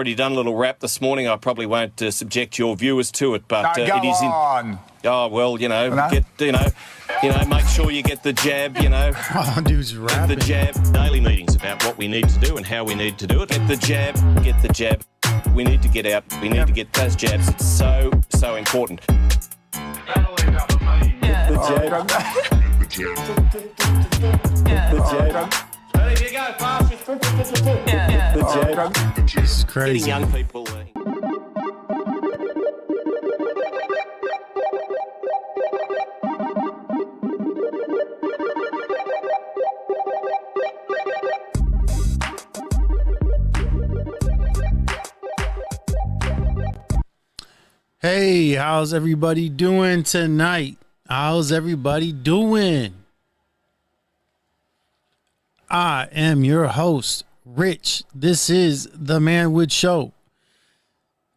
Already done a little rap this morning. I probably won't subject your viewers to it, but no, it is on. Oh well, No? Make sure you get the jab. Oh, dude's rapping. The jab. Daily meetings about what we need to do and how we need to do it. Get the jab. Get the jab. We need to get out. We need to get those jabs. It's so important. The jab. The jab. There you go, fast. The jab. This is crazy. Getting young people. Hey, how's everybody doing tonight? How's everybody doing? I am your host, Rich. This is the Manwich Show.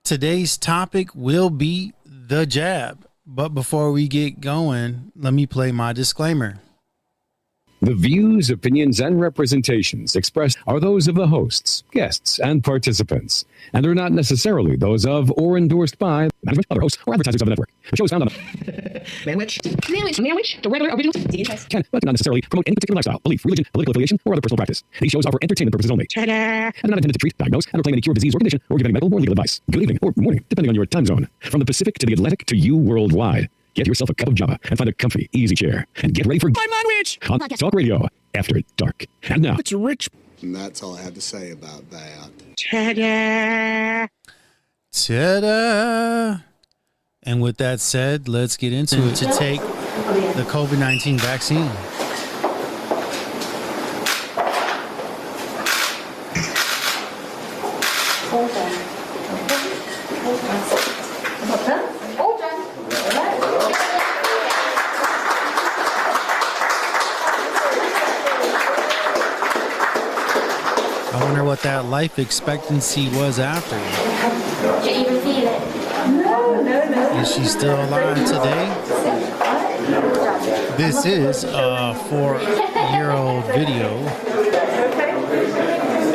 Today's topic will be the jab. But before we get going, let me play my disclaimer. The views, opinions, and representations expressed are those of the hosts, guests, and participants, and are not necessarily those of or endorsed by management, other hosts, or advertisers of the network. The show is found on Manwich, the regular original can, but cannot necessarily promote any particular lifestyle, belief, religion, political affiliation, or other personal practice. These shows are for entertainment purposes only. Ta-da! And are not intended to treat, diagnose, and or claim any cure, disease, or condition, or give any medical or legal advice. Good evening, or morning, depending on your time zone. From the Pacific to the Atlantic to you worldwide. Get yourself a cup of Java and find a comfy, easy chair. And get ready for Manwich on Talk Radio After Dark. And now, it's Rich. And that's all I have to say about that. Ta-da! Ta-da! And with that said, let's get into it to take the COVID-19 vaccine. I wonder what that life expectancy was after. Can you feel it? No. Is she still alive today? This is a 4-year-old video,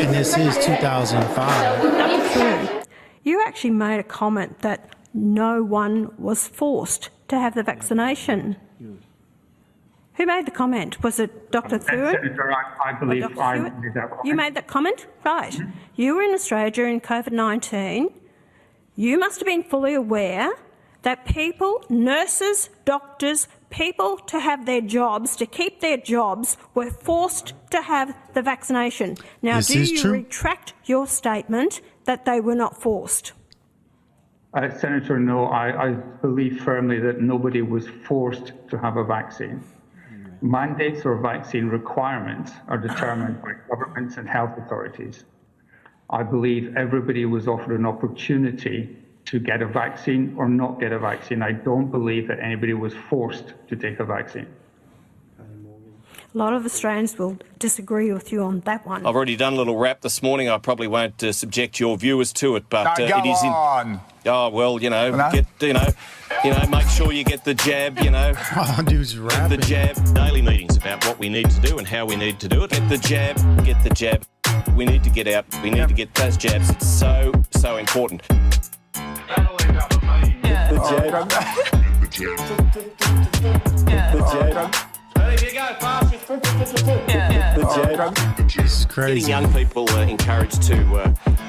and this is 2005. You actually made a comment that no one was forced to have the vaccination. Who made the comment? Was it Dr. Thuart? Senator, I believe I made that comment. You made that comment? Right. You were in Australia during COVID-19. You must have been fully aware that people, nurses, doctors, people to have their jobs, to keep their jobs, were forced to have the vaccination. Now, do you retract your statement that they were not forced? Senator, no, I believe firmly that nobody was forced to have a vaccine. Mandates or vaccine requirements are determined by governments and health authorities. I believe everybody was offered an opportunity to get a vaccine or not get a vaccine. I don't believe that anybody was forced to take a vaccine. A lot of Australians will disagree with you on that one. I've already done a little rap this morning. I probably won't subject your viewers to it, but No, it is on. Oh well, No? make sure you get the jab. Oh, dude's rapping. The jab. Daily meetings about what we need to do and how we need to do it. Get the jab. Get the jab. We need to get out. We need to get those jabs. It's so important. The jab. The jab. There you go, fast. The jab. This is crazy. Getting young people encouraged to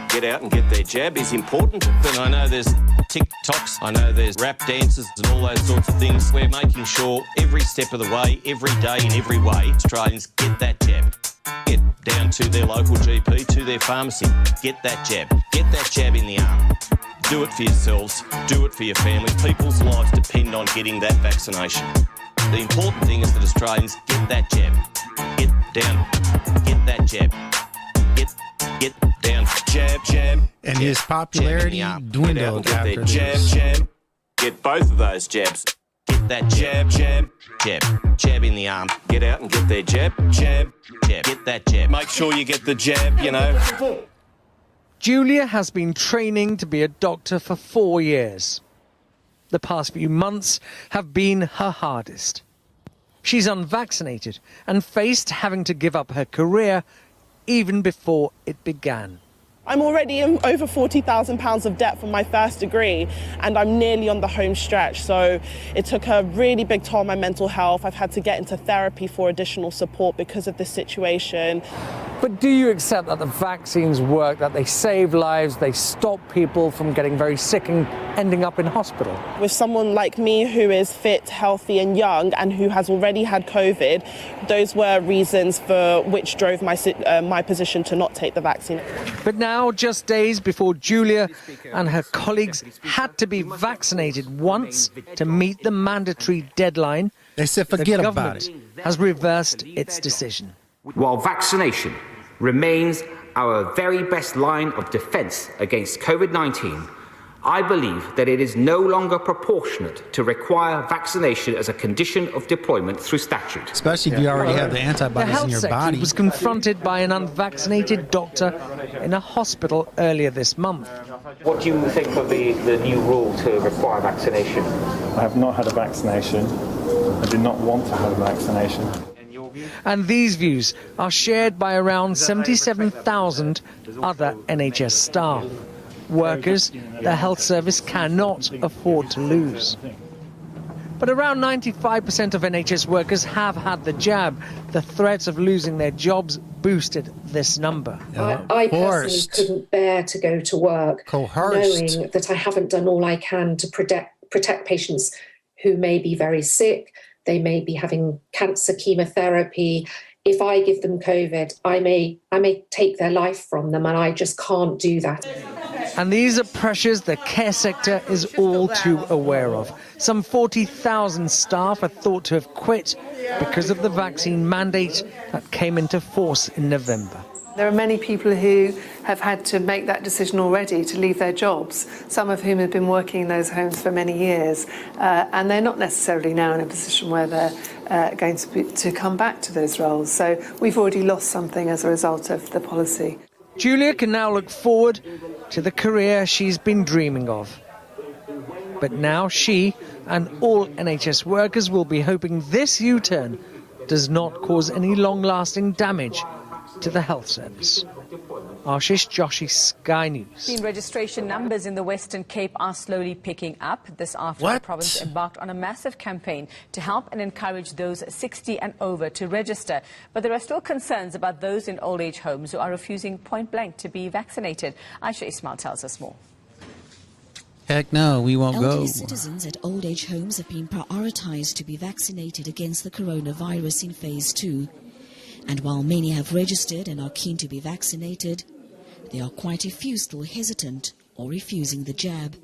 get out and get their jab is important. But I know there's TikToks, I know there's rap dances and all those sorts of things. We're making sure every step of the way, every day in every way, Australians get that jab. Get down to their local GP, to their pharmacy. Get that jab. Get that jab in the arm. Do it for yourselves. Do it for your family. People's lives depend on getting that vaccination. The important thing is that Australians get that jab. Get down. Get that jab. Get down. Jab. And his popularity dwindled after this. Jab. Get both of those jabs. Get that jab. Jab in the arm. Get out and get their jab. Get that jab. Make sure you get the jab, Julia has been training to be a doctor for 4 years. The past few months have been her hardest. She's unvaccinated and faced having to give up her career even before it began. I'm already in over £40,000 of debt from my first degree, and I'm nearly on the home stretch. So it took a really big toll on my mental health. I've had to get into therapy for additional support because of this situation. But do you accept that the vaccines work, that they save lives, they stop people from getting very sick and ending up in hospital? With someone like me who is fit, healthy and young and who has already had COVID, those were reasons for which drove my position to not take the vaccine. But now, just days before Julia and her colleagues had to be vaccinated once to meet the mandatory deadline, they said forget about it. The government has reversed its decision. While vaccination remains our very best line of defence against COVID-19, I believe that it is no longer proportionate to require vaccination as a condition of deployment through statute. Especially if you already have the antibodies in your body. The health secretary was confronted by an unvaccinated doctor in a hospital earlier this month. What do you think of the new rule to require vaccination? I have not had a vaccination. I do not want to have a vaccination. And these views are shared by around 77,000 other NHS staff. Workers the health service cannot afford to lose. But around 95% of NHS workers have had the jab. The threat of losing their jobs boosted this number. I personally couldn't bear to go to work knowing that I haven't done all I can to protect patients who may be very sick. They may be having cancer chemotherapy. If I give them COVID, I may take their life from them, and I just can't do that. And these are pressures the care sector is all too aware of. Some 40,000 staff are thought to have quit because of the vaccine mandate that came into force in November. There are many people who have had to make that decision already to leave their jobs, some of whom have been working in those homes for many years, and they're not necessarily now in a position where they're going to come back to those roles. So we've already lost something as a result of the policy. Julia can now look forward to the career she's been dreaming of. But now she and all NHS workers will be hoping this U-turn does not cause any long-lasting damage to the health service. Ashish Joshi, Sky News. Registration numbers in the Western Cape are slowly picking up. This after the province embarked on a massive campaign to help and encourage those 60 and over to register. But there are still concerns about those in old age homes who are refusing point blank to be vaccinated. Aisha Ismail tells us more. Heck no, we won't go. Elderly citizens at old age homes have been prioritised to be vaccinated against the coronavirus in phase 2. And while many have registered and are keen to be vaccinated, there are quite a few still hesitant or refusing the jab.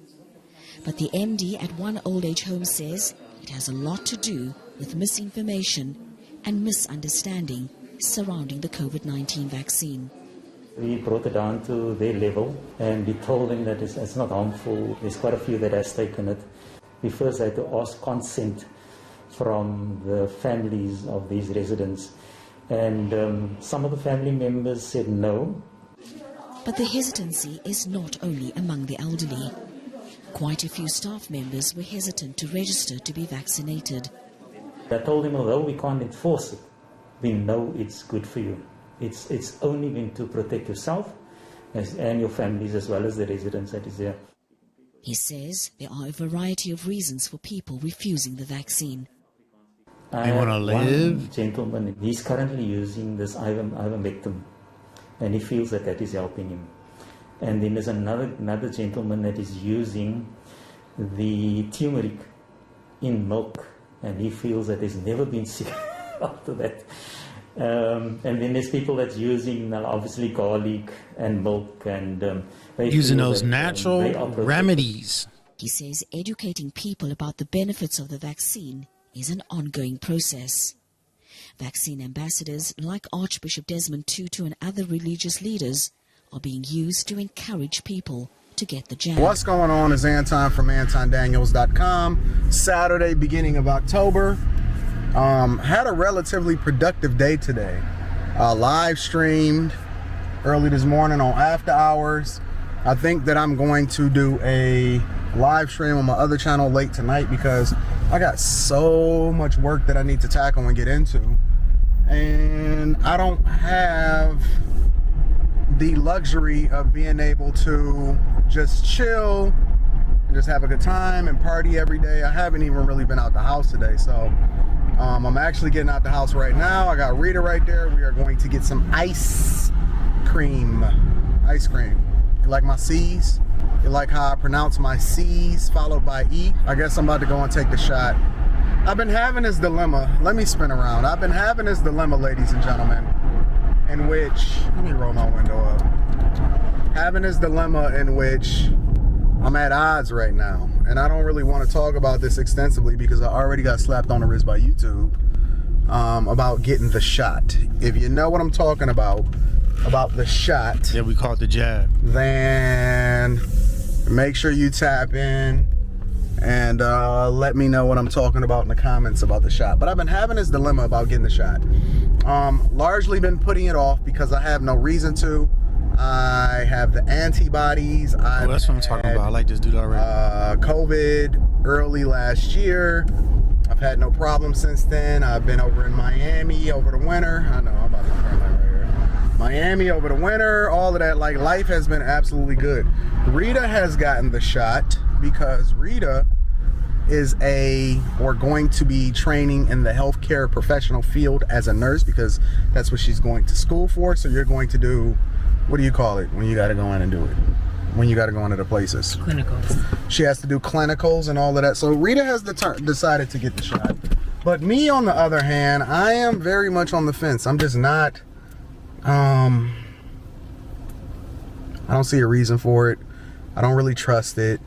But the MD at one old age home says it has a lot to do with misinformation and misunderstanding surrounding the COVID-19 vaccine. We brought it down to their level and we told them that it's not harmful. There's quite a few that has taken it. We first had to ask consent from the families of these residents. And some of the family members said no. But the hesitancy is not only among the elderly. Quite a few staff members were hesitant to register to be vaccinated. I told them, although we can't enforce it, we know it's good for you. It's only going to protect yourself and your families as well as the residents that is there. He says there are a variety of reasons for people refusing the vaccine. They want to live. One gentleman, he's currently using this ivermectin, and he feels that that is helping him. And then there's another gentleman that is using the turmeric in milk, and he feels that he's never been sick after that. And then there's people that's using obviously garlic and milk, and using those natural remedies. He says educating people about the benefits of the vaccine is an ongoing process. Vaccine ambassadors like Archbishop Desmond Tutu and other religious leaders are being used to encourage people to get the jab. What's going on is Anton from AntonDaniels.com. Saturday, beginning of October. Had a relatively productive day today. Live streamed early this morning on After Hours. I think that I'm going to do a live stream on my other channel late tonight because I got so much work that I need to tackle and get into, and I don't have the luxury of being able to just chill and just have a good time and party every day. I haven't even really been out the house today, so I'm actually getting out the house right now. I got Rita right there. We are going to get some ice cream. You like my C's? You like how I pronounce my C's followed by E? I guess I'm about to go and take the shot. I've been having this dilemma. Let me spin around. I've been having this dilemma, ladies and gentlemen, in which, let me roll my window up. Having this dilemma in which I'm at odds right now. And I don't really want to talk about this extensively because I already got slapped on the wrist by YouTube about getting the shot. If you know what I'm talking about the shot. Yeah, we call it the jab. Then make sure you tap in and let me know what I'm talking about in the comments about the shot. But I've been having this dilemma about getting the shot. Largely been putting it off because I have no reason to. I have the antibodies. That's what I'm talking about. I like this dude already. COVID early last year. I've had no problem since then. I've been over in Miami over the winter. I know, I'm about to turn that right here. Miami over the winter, all of that. Like, life has been absolutely good. Rita has gotten the shot because Rita is going to be training in the healthcare professional field as a nurse because that's what she's going to school for. So you're going to do, what do you call it when you got to go in and do it? When you got to go into the places? Clinicals. She has to do clinicals and all of that. So Rita has decided to get the shot. But me, on the other hand, I am very much on the fence. I'm just not, I don't see a reason for it. I don't really trust it.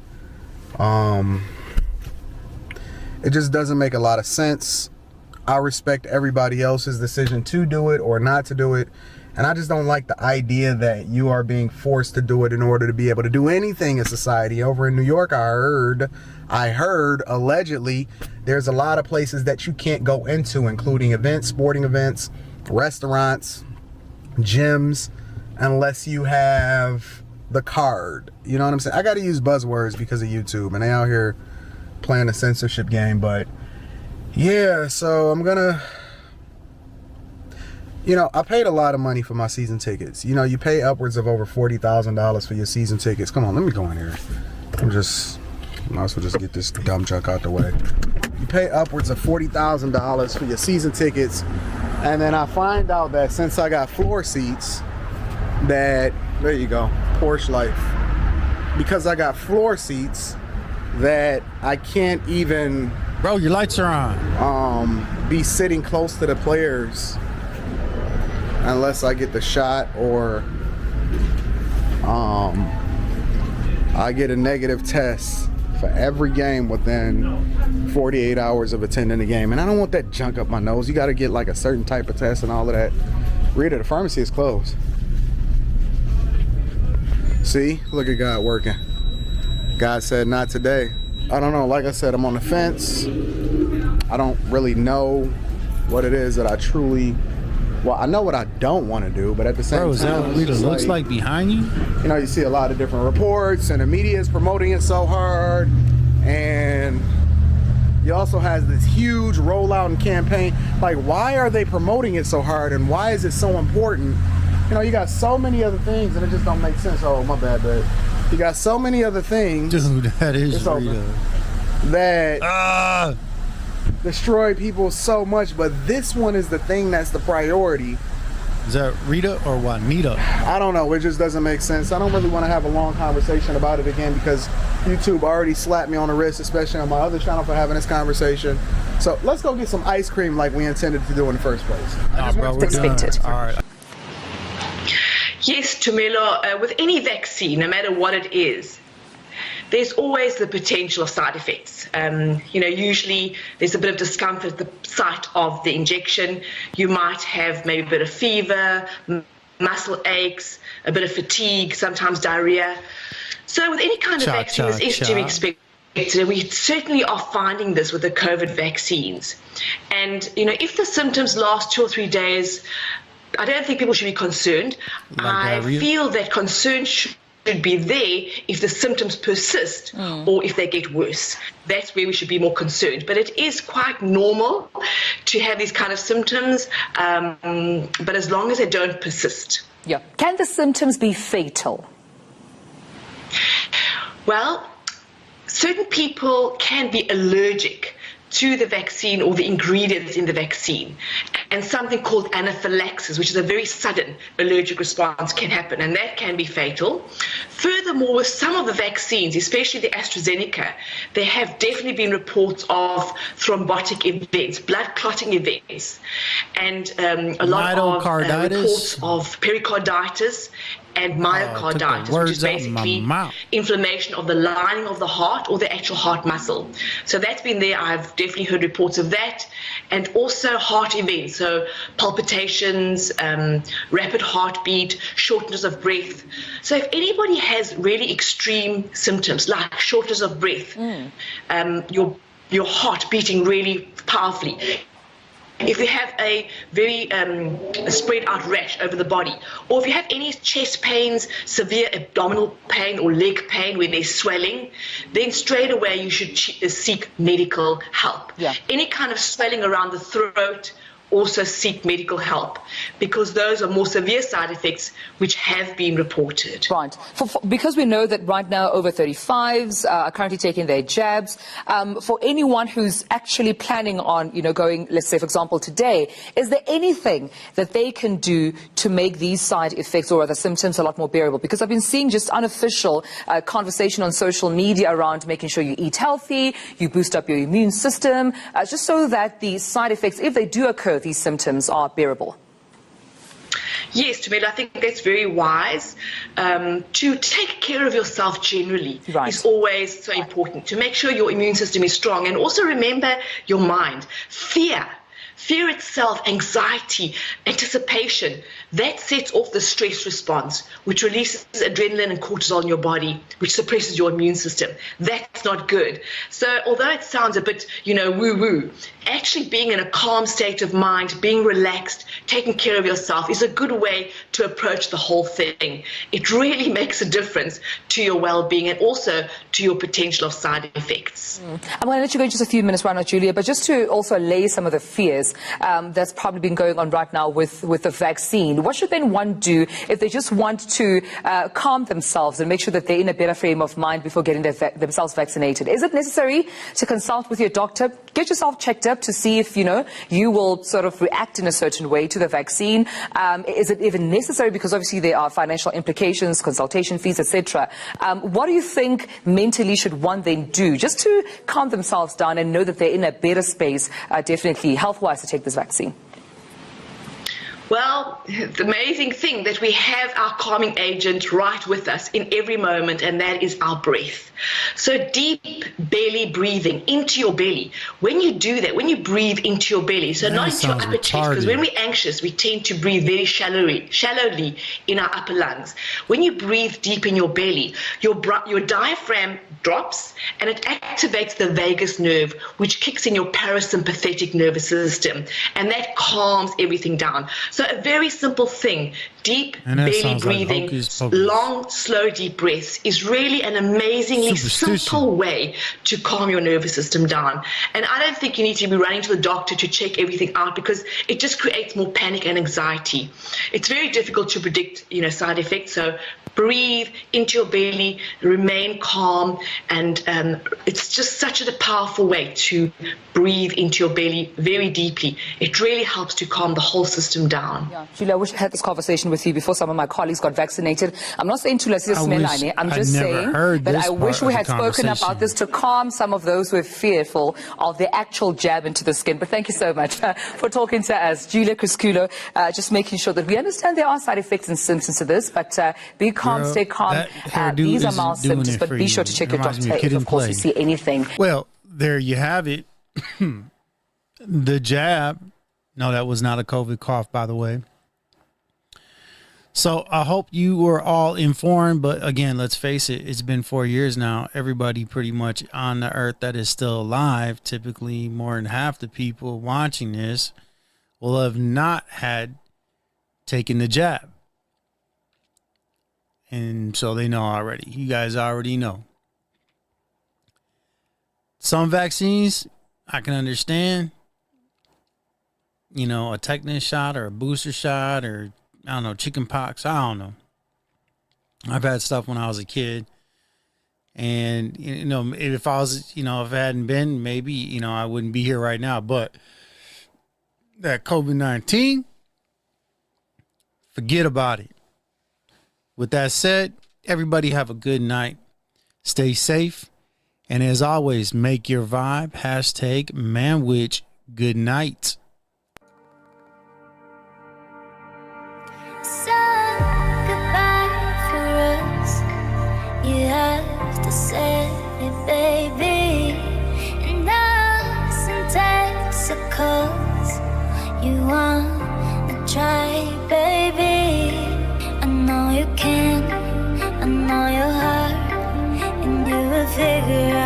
It just doesn't make a lot of sense. I respect everybody else's decision to do it or not to do it. And I just don't like the idea that you are being forced to do it in order to be able to do anything in society. Over in New York, I heard allegedly there's a lot of places that you can't go into, including events, sporting events, restaurants, gyms, unless you have the card. You know what I'm saying? I got to use buzzwords because of YouTube, and they out here playing a censorship game. But yeah, so I'm gonna, I paid a lot of money for my season tickets. You pay upwards of over $40,000 for your season tickets. Come on, let me go in here. Might as well just get this dumb junk out the way. You pay upwards of $40,000 for your season tickets, and then I find out that since I got floor seats, that, there you go, Porsche life. Because I got floor seats, that I can't even, bro, your lights are on, be sitting close to the players unless I get the shot or I get a negative test for every game within 48 hours of attending the game. And I don't want that junk up my nose. You got to get like a certain type of test and all of that. Rita, the pharmacy is closed. See, look at God working. God said not today. I don't know, like I said, I'm on the fence. I don't really know what it is that I truly, I know what I don't want to do, but at the same time, is that what Rita looks like behind you? You see a lot of different reports and the media is promoting it so hard, and you also has this huge rollout and campaign. Like, why are they promoting it so hard, and why is it so important? You got so many other things and it just don't make sense. Oh, my bad, babe. You got so many other things. Dude, that is Rita. That destroy people so much, but this one is the thing that's the priority. Is that Rita or Juanita? I don't know. It just doesn't make sense. I don't really want to have a long conversation about it again because YouTube already slapped me on the wrist, especially on my other channel, for having this conversation. So let's go get some ice cream like we intended to do in the first place. All right. Yes, Tumelo, with any vaccine, no matter what it is, there's always the potential of side effects. Usually there's a bit of discomfort at the site of the injection. You might have maybe a bit of fever, muscle aches, a bit of fatigue, sometimes diarrhea. So with any kind of vaccine, this is to be expected. We certainly are finding this with the COVID vaccines. And, if the symptoms last 2 or 3 days, I don't think people should be concerned. I feel that concern should should be there if the symptoms persist or if they get worse. That's where we should be more concerned. But it is quite normal to have these kind of symptoms, but as long as they don't persist. Yeah. Can the symptoms be fatal? Well, certain people can be allergic to the vaccine or the ingredients in the vaccine, and something called anaphylaxis, which is a very sudden allergic response, can happen, and that can be fatal. Furthermore, with some of the vaccines, especially the AstraZeneca, there have definitely been reports of thrombotic events, blood clotting events, and a lot of reports of pericarditis and myocarditis, which is basically inflammation of the lining of the heart or the actual heart muscle. So that's been there. I've definitely heard reports of that. And also heart events, so palpitations, rapid heartbeat, shortness of breath. So if anybody has really extreme symptoms like shortness of breath, your heart beating really powerfully, if you have a very spread out rash over the body, or if you have any chest pains, severe abdominal pain or leg pain where there's swelling, then straight away you should seek medical help. Yeah. Any kind of swelling around the throat, also seek medical help, because those are more severe side effects which have been reported. Right. Because we know that right now over 35s are currently taking their jabs. For anyone who's actually planning on, going, let's say, for example, today, is there anything that they can do to make these side effects or other symptoms a lot more bearable? Because I've been seeing just unofficial conversation on social media around making sure you eat healthy, you boost up your immune system, just so that the side effects, if they do occur, these symptoms are bearable. Yes, Tamela, I think that's very wise. To take care of yourself generally is always so important, to make sure your immune system is strong. And also remember your mind. Fear itself, anxiety, anticipation, that sets off the stress response, which releases adrenaline and cortisol in your body, which suppresses your immune system. That's not good. So although it sounds a bit, woo-woo, actually being in a calm state of mind, being relaxed, taking care of yourself is a good way to approach the whole thing. It really makes a difference to your well-being and also to your potential of side effects. I'm going to let you go in just a few minutes right now, Julia, but just to also allay some of the fears that's probably been going on right now with the vaccine. What should then one do if they just want to calm themselves and make sure that they're in a better frame of mind before getting themselves vaccinated? Is it necessary to consult with your doctor, get yourself checked up to see if, you will sort of react in a certain way to the vaccine? Is it even necessary? Because obviously there are financial implications, consultation fees, etc. What do you think mentally should one then do just to calm themselves down and know that they're in a better space, definitely health-wise, to take this vaccine? Well, the amazing thing that we have our calming agent right with us in every moment, and that is our breath. So deep belly breathing into your belly. When you do that, when you breathe into your belly, so not into your upper chest, because when we're anxious, we tend to breathe very shallowly in our upper lungs. When you breathe deep in your belly, your diaphragm drops and it activates the vagus nerve, which kicks in your parasympathetic nervous system, and that calms everything down. So a very simple thing, deep belly breathing, long, slow, deep breaths is really an amazingly simple way to calm your nervous system down. And I don't think you need to be running to the doctor to check everything out, because it just creates more panic and anxiety. It's very difficult to predict, side effects. So breathe into your belly, remain calm, and it's just such a powerful way to breathe into your belly very deeply. It really helps to calm the whole system down. Yeah. Julia, I wish I had this conversation with you before some of my colleagues got vaccinated. I'm not saying to let's I'm just saying that I wish we had spoken about this to calm some of those who are fearful of the actual jab into the skin. But thank you so much for talking to us. Julia Crisculo, just making sure that we understand there are side effects and symptoms to this, but be calm, stay calm. These are mild symptoms, but be sure to check your doctor if, of course, you see anything. Well, there you have it. The jab. No, that was not a COVID cough, by the way. So I hope you were all informed. But again, let's face it, it's been 4 years now. Everybody pretty much on the earth that is still alive, typically more than half the people watching this, will have not had taken the jab. And so they know already. You guys already know. Some vaccines I can understand. You know, a tetanus shot or a booster shot or, I don't know, chicken pox. I don't know. I've had stuff when I was a kid. And, you know, if I was, you know, if it hadn't been, maybe, you know, I wouldn't be here right now. But that COVID-19, forget about it. With that said, everybody have a good night. Stay safe. And as always, make your vibe. Hashtag Manwich. Good night. So goodbye for us. You have to say it, baby. And us in Texas, you wanna try, baby. I know you can, I know your heart, and you will figure